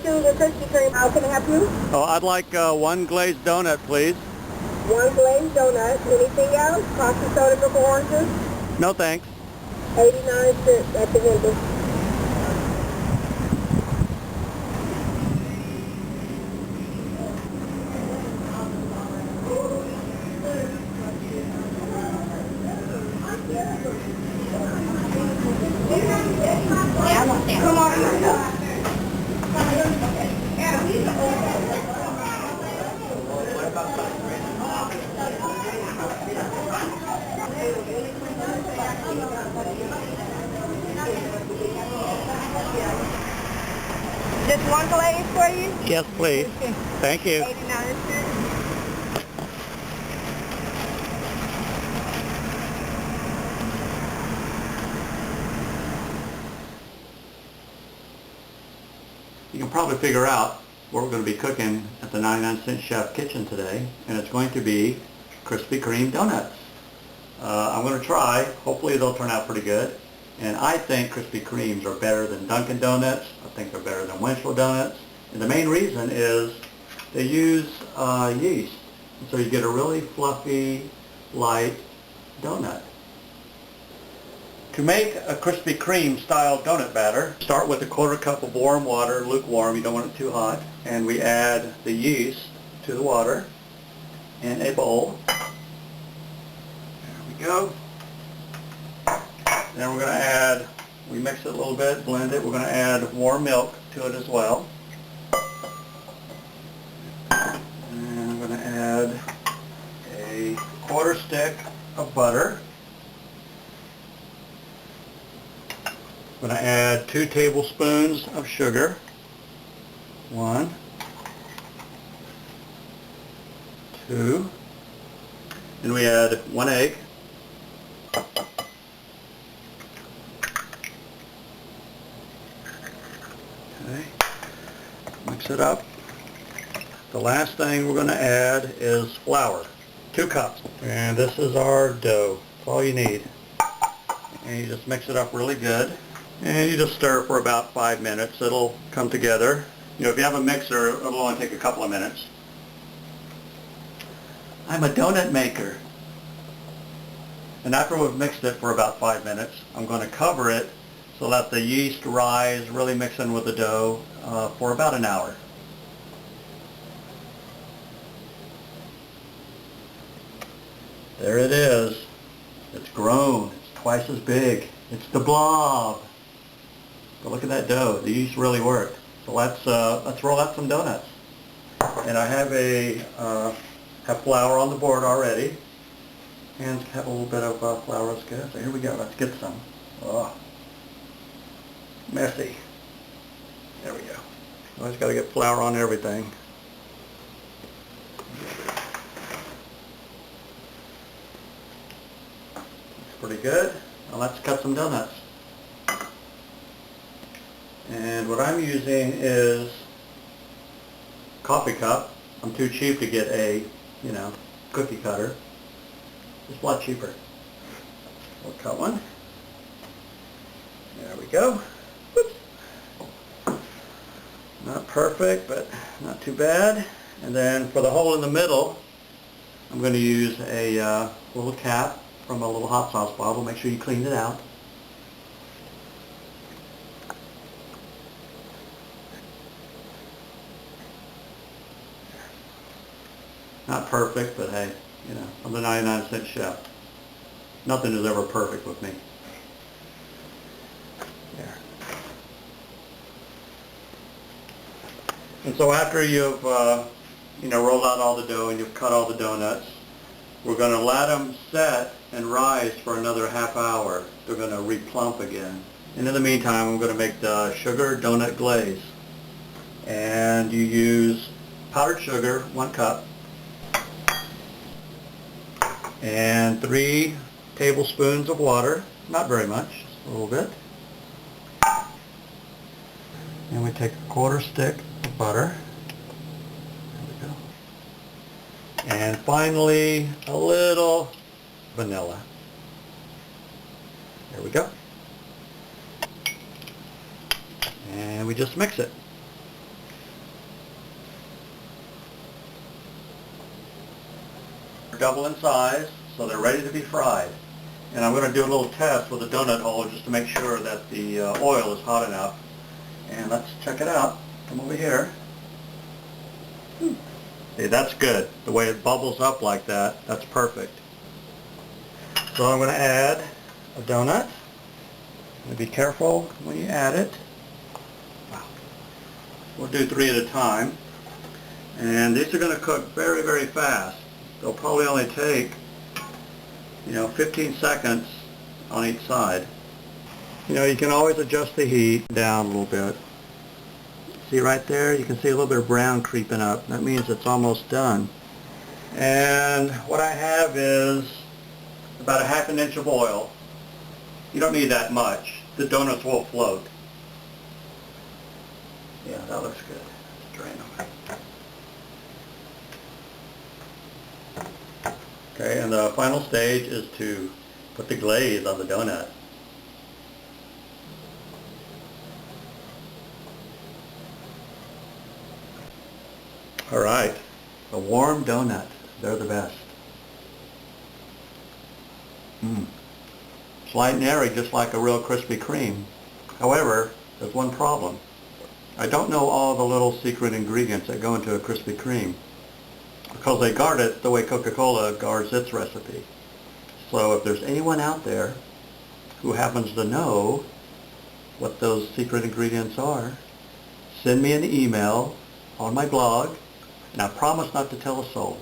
to the Krispy Kreme. How can I help you? Oh, I'd like one glazed donut, please. One glazed donut. Anything else? Coffee, soda, milk, or oranges? No, thanks. 89 cents at the window. Come on. Just one glaze for you? Yes, please. Thank you. 89 cents. You can probably figure out what we're going to be cooking at the 99-cent Chef kitchen today, and it's going to be Krispy Kreme donuts. I'm going to try. Hopefully they'll turn out pretty good. And I think Krispy Kremes are better than Dunkin' Donuts. I think they're better than Winchell Donuts. And the main reason is they use yeast. And so you get a really fluffy, light donut. To make a Krispy Kreme style donut batter, start with a 1/4 cup of warm water, lukewarm, you don't want it too hot, and we add the yeast to the water in a bowl. There we go. Then we're going to add, we mix it a little bit, blend it, we're going to add warm milk to it as well. And I'm going to add a 1/4 stick of butter. I'm going to add 2 tablespoons of sugar. 1, 2, and we add 1 egg. Okay, mix it up. The last thing we're going to add is flour, 2 cups. And this is our dough. That's all you need. And you just mix it up really good. And you just stir it for about 5 minutes. It'll come together. You know, if you have a mixer, it'll only take a couple of minutes. I'm a donut maker. And after we've mixed it for about 5 minutes, I'm going to cover it so that the yeast rise, really mix in with the dough for about an hour. There it is. It's grown. It's twice as big. It's the blob. But look at that dough. The yeast really worked. So let's roll out some donuts. And I have flour on the board already. Hands have a little bit of flour is good. So here we go. Let's get some. Oh, messy. There we go. Always got to get flour on everything. Looks pretty good. Now let's cut some donuts. And what I'm using is coffee cup. I'm too cheap to get a, cookie cutter. It's a lot cheaper. We'll cut one. There we go. Whoops. Not perfect, but not too bad. And then for the hole in the middle, I'm going to use a little cap from a little hot sauce bottle. Make sure you clean it out. Not perfect, but hey, I'm the 99-cent chef. Nothing is ever perfect with me. There. And so after you've, rolled out all the dough and you've cut all the donuts, we're going to let them set and rise for another half hour. They're going to replump again. And in the meantime, I'm going to make the sugar donut glaze. And you use powdered sugar, 1 cup, and 3 tablespoons of water, not very much, just a little bit. And we take a 1/4 stick of butter. There we go. And finally, a little vanilla. There we go. And we just mix it. double in size, so they're ready to be fried. And I'm going to do a little test with a donut hole just to make sure that the oil is hot enough. And let's check it out. Come over here. See, that's good. The way it bubbles up like that, that's perfect. So I'm going to add a donut. Be careful when you add it. We'll do 3 at a time. And these are going to cook very, very fast. They'll probably only take, 15 seconds on each side. You can always adjust the heat down a little bit. See right there? You can see a little bit of brown creeping up. That means it's almost done. And what I have is about a ½ inch of oil. You don't need that much. The donuts will float. Yeah, that looks good. Let's drain them. Okay, and the final stage is to put the glaze on the donut. Alright, a warm donut. They're the best. It's light and airy, just like a real Krispy Kreme. However, there's one problem. I don't know all the little secret ingredients that go into a Krispy Kreme, because they guard it the way Coca-Cola guards its recipe. So if there's anyone out there who happens to know what those secret ingredients are, send me an email on my blog, and I promise not to tell a soul.